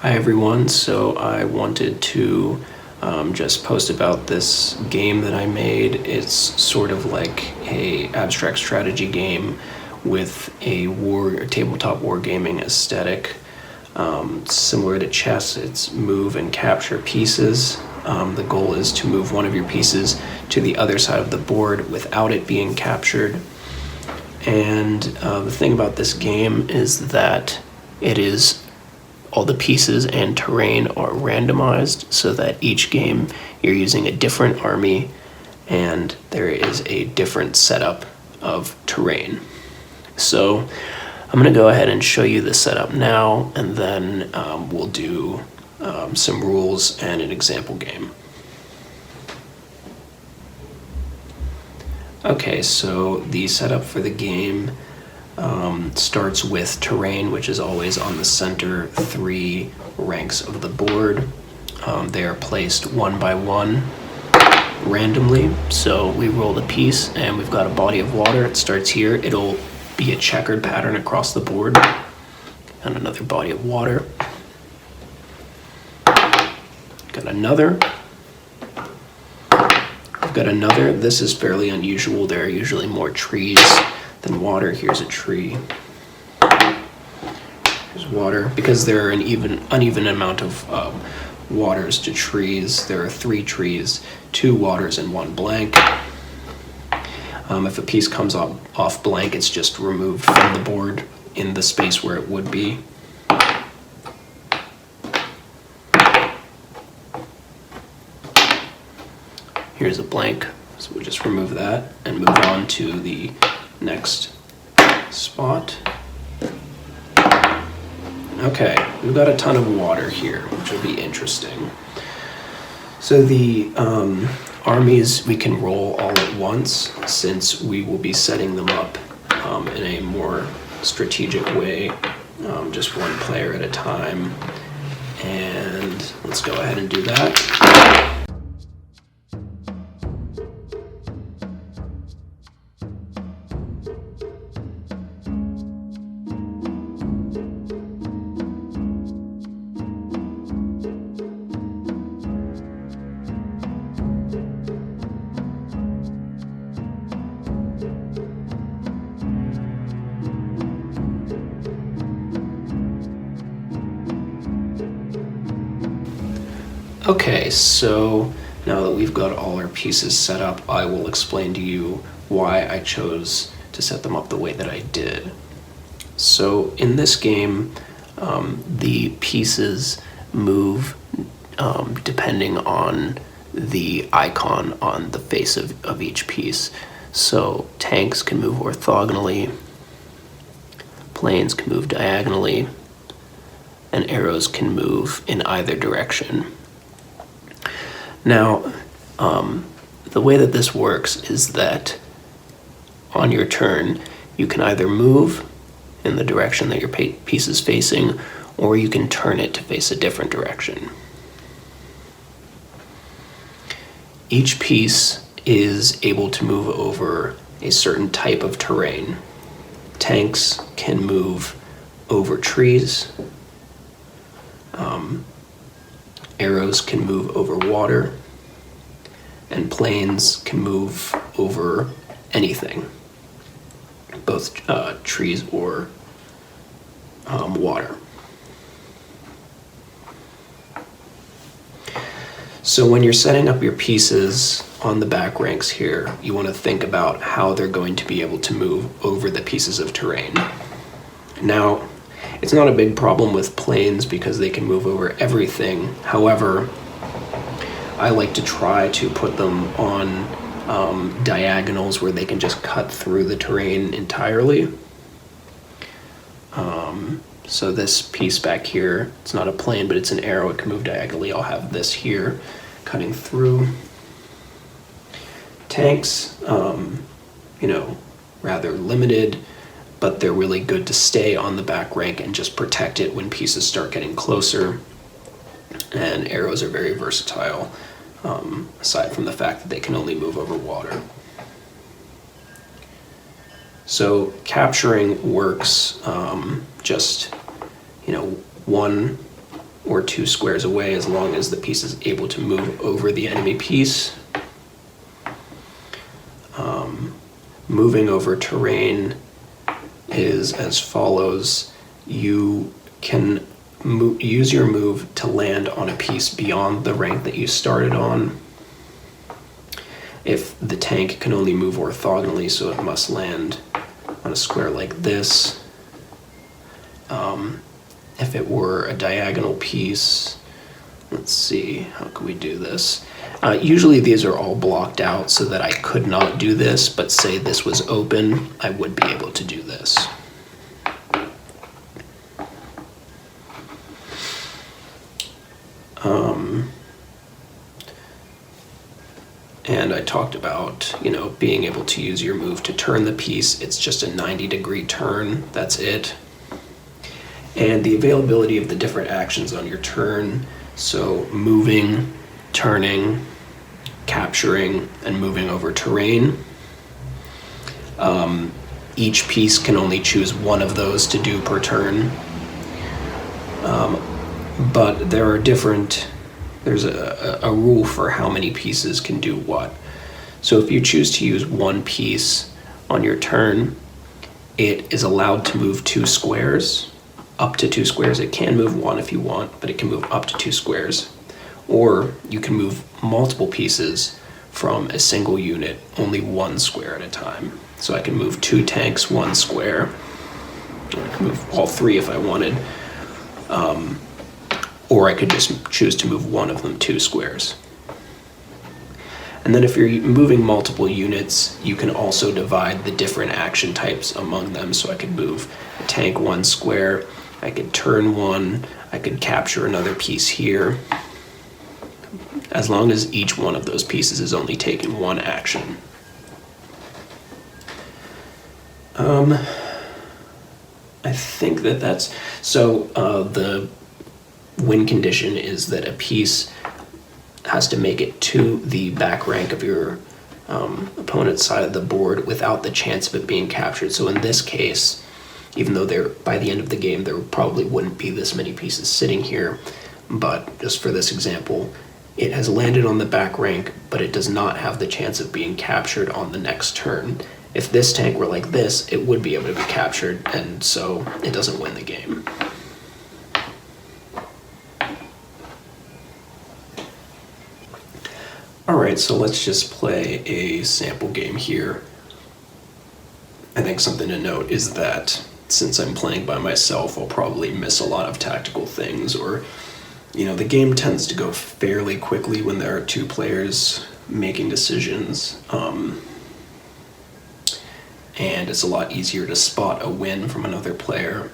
Hi everyone, so I wanted to just post about this game that I made. It's sort of like a abstract strategy game with a tabletop wargaming aesthetic. Similar to chess, it's move and capture pieces. The goal is to move one of your pieces to the other side of the board without it being captured. And the thing about this game is that all the pieces and terrain are randomized so that each game you're using a different army and there is a different setup of terrain. So I'm going to go ahead and show you the setup now, and then we'll do some rules and an example game. Okay, so the setup for the game starts with terrain, which is always on the center 3 ranks of the board. They are placed one by one randomly. So we roll the piece and we've got a body of water. It starts here. It'll be a checkered pattern across the board. And another body of water. Got another. We've got another. This is fairly unusual. There are usually more trees than water. Here's a tree. Here's water. Because there are an uneven amount of waters to trees, there are 3 trees, 2 waters, and 1 blank. If a piece comes off blank, it's just removed from the board in the space where it would be. Here's a blank, so we'll just remove that and move on to the next spot. Okay, we've got a ton of water here, which will be interesting. So the armies we can roll all at once, since we will be setting them up in a more strategic way, just one player at a time. And let's go ahead and do that. Okay, so now that we've got all our pieces set up, I will explain to you why I chose to set them up the way that I did. So in this game, the pieces move depending on the icon on the face of each piece. So tanks can move orthogonally, planes can move diagonally, and arrows can move in either direction. Now, the way that this works is that on your turn, you can either move in the direction that your piece is facing, or you can turn it to face a different direction. Each piece is able to move over a certain type of terrain. Tanks can move over trees. Arrows can move over water, and planes can move over anything, both trees or water. So when you're setting up your pieces on the back ranks here, you want to think about how they're going to be able to move over the pieces of terrain. Now, it's not a big problem with planes because they can move over everything. However, I like to try to put them on diagonals where they can just cut through the terrain entirely. So this piece back here, it's not a plane, but it's an arrow. It can move diagonally. I'll have this here cutting through. Tanks, rather limited, but they're really good to stay on the back rank and just protect it when pieces start getting closer. And arrows are very versatile, aside from the fact that they can only move over water. So capturing works just, one or 2 squares away as long as the piece is able to move over the enemy piece. Moving over terrain is as follows. You can use your move to land on a piece beyond the rank that you started on. If the tank can only move orthogonally, so it must land on a square like this. If it were a diagonal piece, let's see, how could we do this? Usually these are all blocked out so that I could not do this, but say this was open, I would be able to do this. And I talked about, being able to use your move to turn the piece. It's just a 90-degree turn, that's it. And the availability of the different actions on your turn, so moving, turning, capturing, and moving over terrain. Each piece can only choose one of those to do per turn. But there's a rule for how many pieces can do what. So if you choose to use one piece on your turn, it is allowed to move 2 squares, up to 2 squares. It can move 1 if you want, but it can move up to 2 squares. Or you can move multiple pieces from a single unit, only 1 square at a time. So I can move 2 tanks, 1 square. I can move all 3 if I wanted. Or I could just choose to move one of them 2 squares. And then if you're moving multiple units, you can also divide the different action types among them. So I could move a tank 1 square, I could turn 1, I could capture another piece here, as long as each one of those pieces is only taking 1 action. I think that's, so the win condition is that a piece has to make it to the back rank of your opponent's side of the board without the chance of it being captured. So in this case, even though by the end of the game there probably wouldn't be this many pieces sitting here, but just for this example, it has landed on the back rank, but it does not have the chance of being captured on the next turn. If this tank were like this, it would be able to be captured, and so it doesn't win the game. Alright, so let's just play a sample game here. I think something to note is that since I'm playing by myself, I'll probably miss a lot of tactical things, or, the game tends to go fairly quickly when there are 2 players making decisions. And it's a lot easier to spot a win from another player,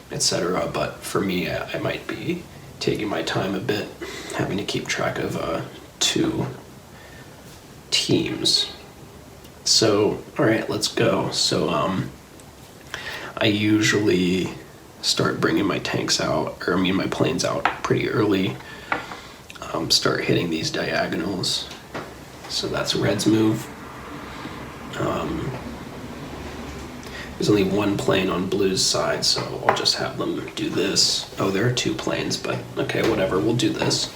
etc. But for me, I might be taking my time a bit, having to keep track of 2 teams. So, alright, let's go. So, I usually start bringing my tanks out, my planes out pretty early. Start hitting these diagonals. So that's red's move. There's only 1 plane on blue's side, so I'll just have them do this. Oh, there are 2 planes, but okay, whatever, we'll do this.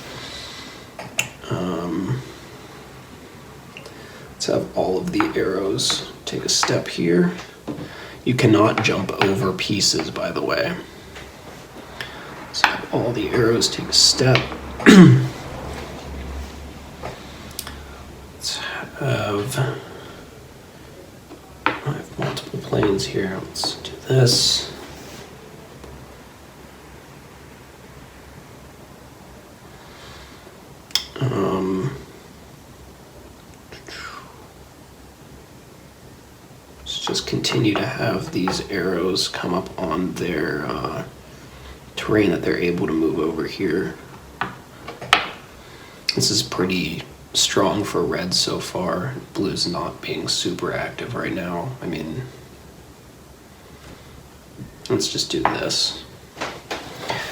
Let's have all of the arrows take a step here. You cannot jump over pieces, by the way. Let's have all the arrows take a step. Let's have... I have multiple planes here. Let's do this. Let's just continue to have these arrows come up on their terrain that they're able to move over here. This is pretty strong for red so far. Blue's not being super active right now. Let's just do this.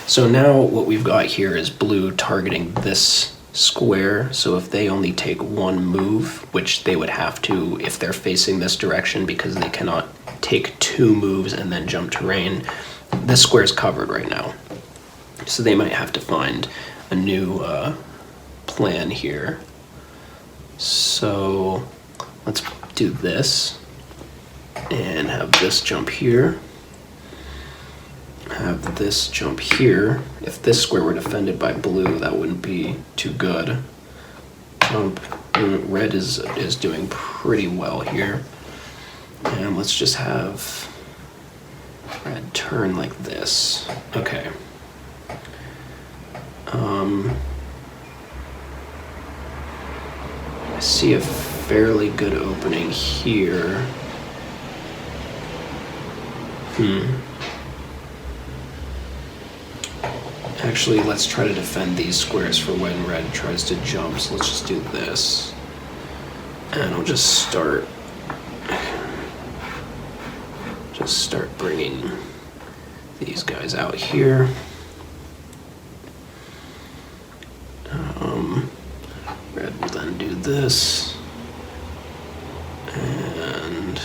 So now what we've got here is blue targeting this square. So if they only take 1 move, which they would have to if they're facing this direction because they cannot take 2 moves and then jump terrain, this square is covered right now. So they might have to find a new plan here. So let's do this and have this jump here. Have this jump here. If this square were defended by blue, that wouldn't be too good. Jump. Red is doing pretty well here. And let's just have red turn like this. Okay. I see a fairly good opening here. Actually, let's try to defend these squares for when red tries to jump. So let's just do this. And I'll just start bringing these guys out here. Red will then do this. And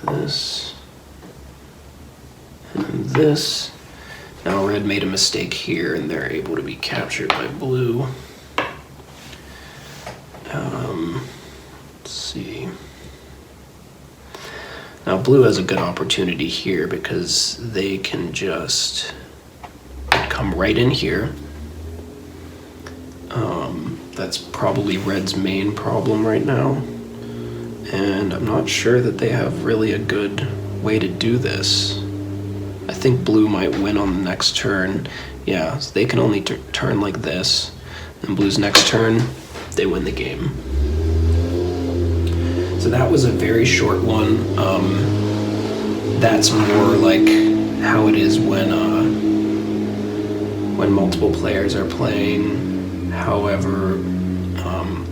this. And this. Now red made a mistake here and they're able to be captured by blue. Let's see. Now blue has a good opportunity here because they can just come right in here. That's probably red's main problem right now. And I'm not sure that they have really a good way to do this. I think blue might win on the next turn. Yeah, so they can only turn like this. And blue's next turn, they win the game. So that was a very short one. That's more like how it is when multiple players are playing. However,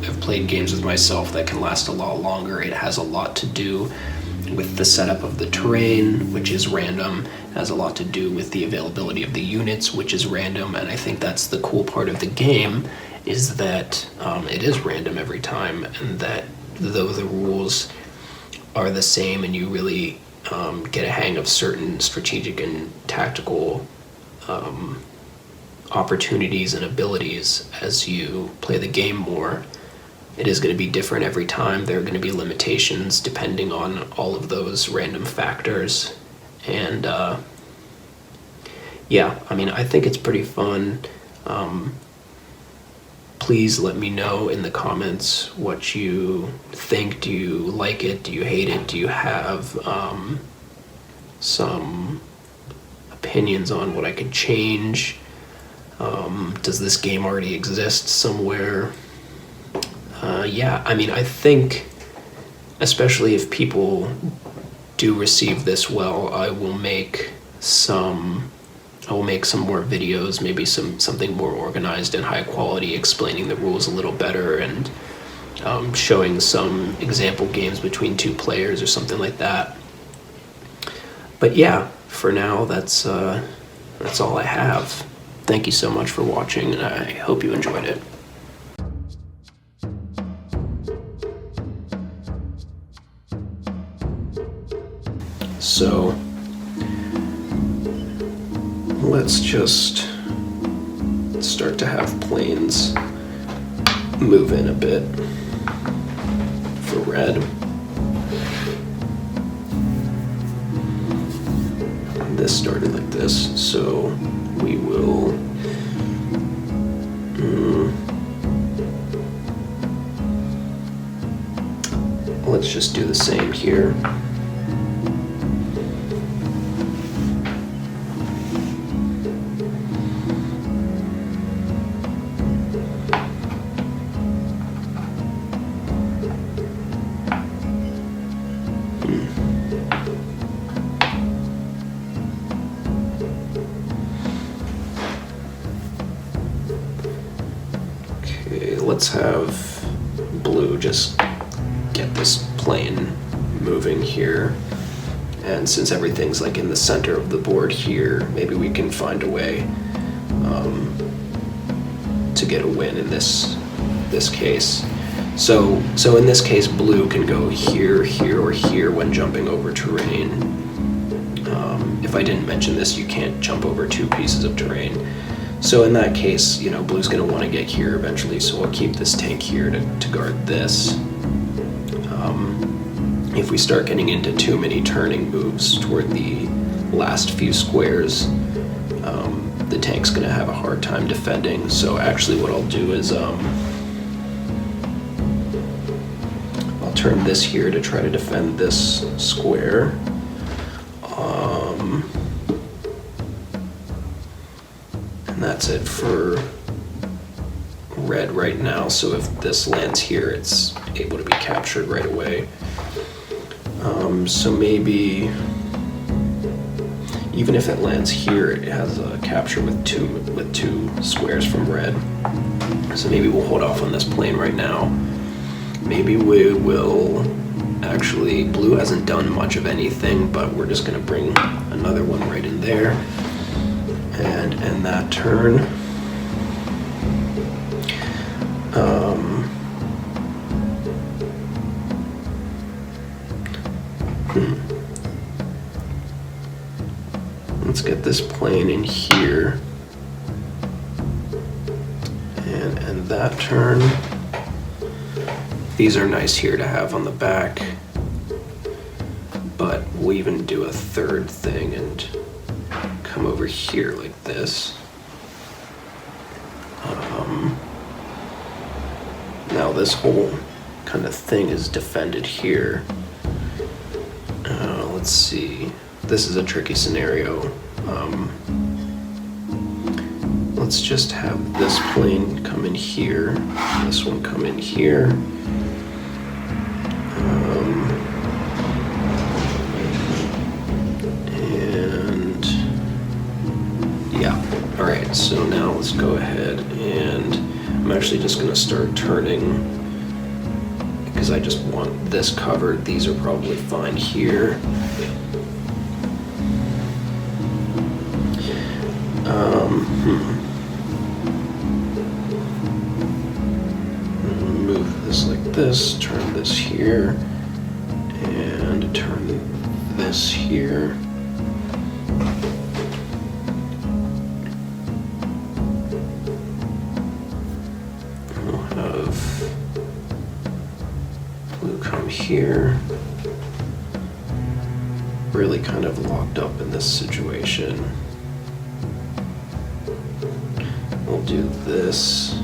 I've played games with myself that can last a lot longer. It has a lot to do with the setup of the terrain, which is random. It has a lot to do with the availability of the units, which is random. And I think that's the cool part of the game, is that it is random every time, and that though the rules are the same and you really get a hang of certain strategic and tactical opportunities and abilities as you play the game more, it is going to be different every time. There are going to be limitations depending on all of those random factors. And yeah, I mean, I think it's pretty fun. Please let me know in the comments what you think. Do you like it? Do you hate it? Do you have some opinions on what I could change? Does this game already exist somewhere? Yeah, I mean, I think, especially if people do receive this well, I will make some more videos, maybe something more organized and high quality, explaining the rules a little better and showing some example games between two players or something like that. But yeah, for now, that's all I have. Thank you so much for watching, and I hope you enjoyed it. So let's just start to have planes move in a bit for red. This started like this, so we will let's just do the same here. Okay, let's have blue just get this plane moving here. And since everything's like in the center of the board here, maybe we can find a way to get a win in this case. So in this case, blue can go here, here, or here when jumping over terrain. if I didn't mention this, you can't jump over 2 pieces of terrain. So in that case, blue's going to want to get here eventually, so we'll keep this tank here to guard this. If we start getting into too many turning moves toward the last few squares, the tank's going to have a hard time defending. So actually what I'll do is I'll turn this here to try to defend this square. And that's it for red right now. So if this lands here, it's able to be captured right away. So maybe even if it lands here, it has a capture with two squares from red. So maybe we'll hold off on this plane right now. Maybe we will actually, blue hasn't done much of anything, but we're just going to bring another one right in there and end that turn. Let's get this plane in here and end that turn. These are nice here to have on the back, but we'll even do a third thing and come over here like this. Now this whole kind of thing is defended here. Let's see. This is a tricky scenario. Let's just have this plane come in here, this one come in here. And yeah, all right, so now let's go ahead and I'm actually just gonna start turning because I just want this covered. These are probably fine here. Move this like this, turn this here, and turn this here. We'll have blue come here. Really kind of locked up in this situation. We'll do this.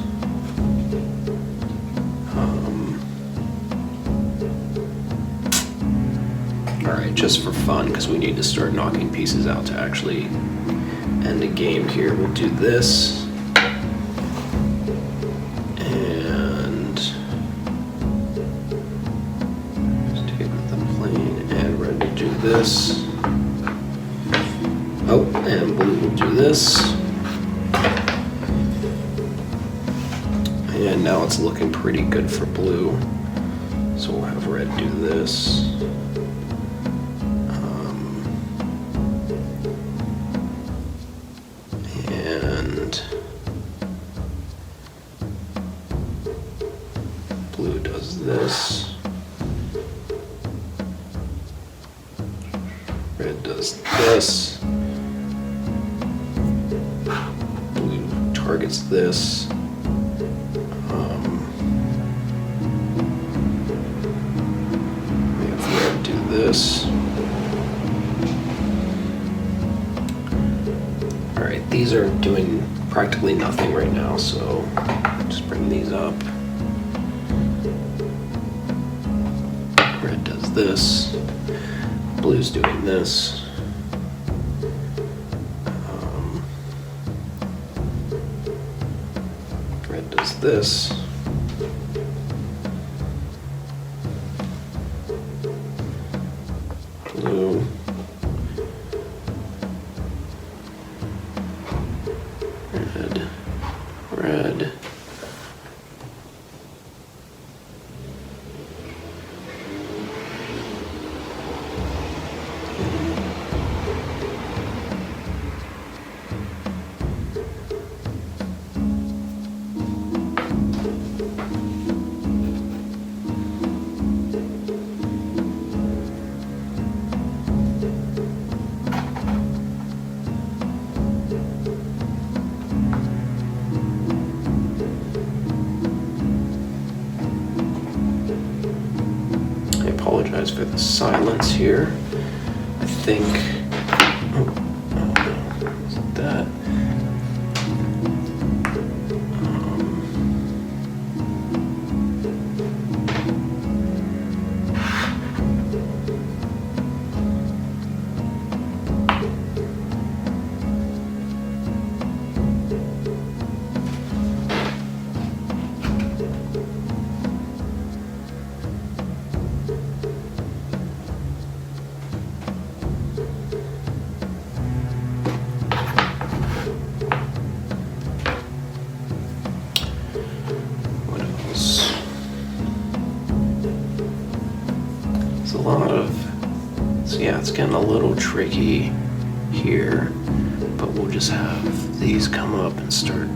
Alright, just for fun, because we need to start knocking pieces out to actually end a game here. We'll do this. And take the plane and red will do this. Oh, and blue will do this. And now it's looking pretty good for blue. So we'll have red do this. And blue does this. Red does this. Blue targets this. This. All right, these are doing practically nothing right now, so just bring these up. Red does this. Blue's doing this. Red does this. Blue. Red. Red. apologize for the silence here. I think, oh no, is it that? So yeah, it's getting a little tricky here, but we'll just have these come up and start.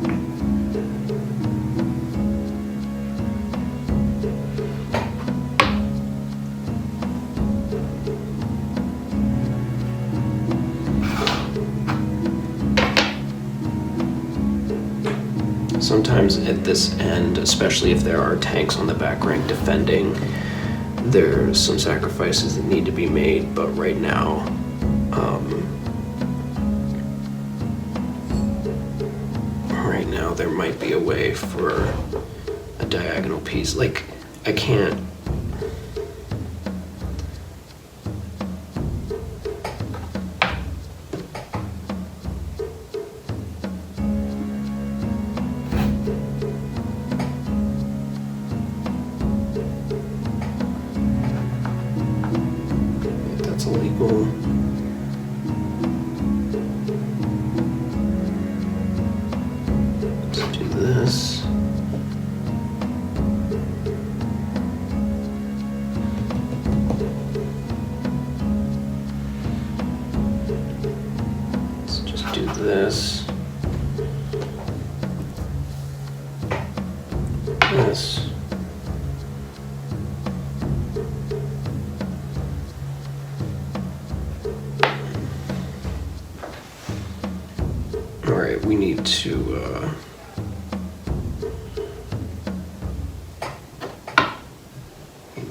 Sometimes at this end, especially if there are tanks on the back rank defending, there's some sacrifices that need to be made, but right now, there might be a way for a diagonal piece. Like, I can't. That's illegal. Let's do this. Let's just do this. This. All right, we need to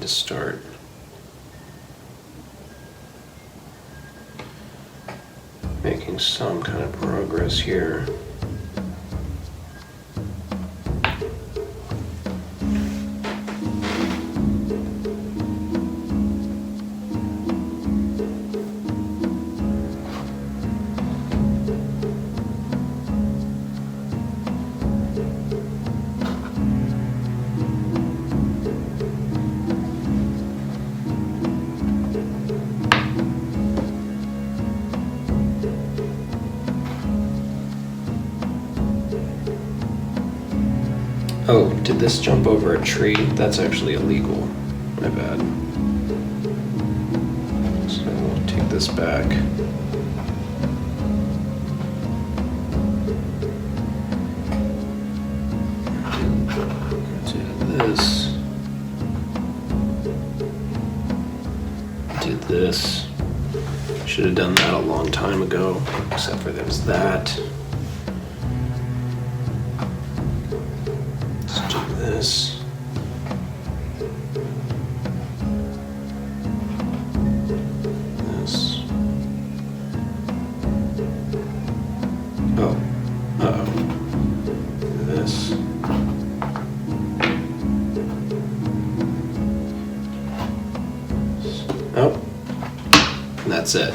start making some kind of progress here. Oh, did this jump over a tree? That's actually illegal. My bad. So we'll take this back. Do this. Did this. Should have done that a long time ago, except for there's that. This. This. Oh. Uh-oh. This. Oh. And that's it.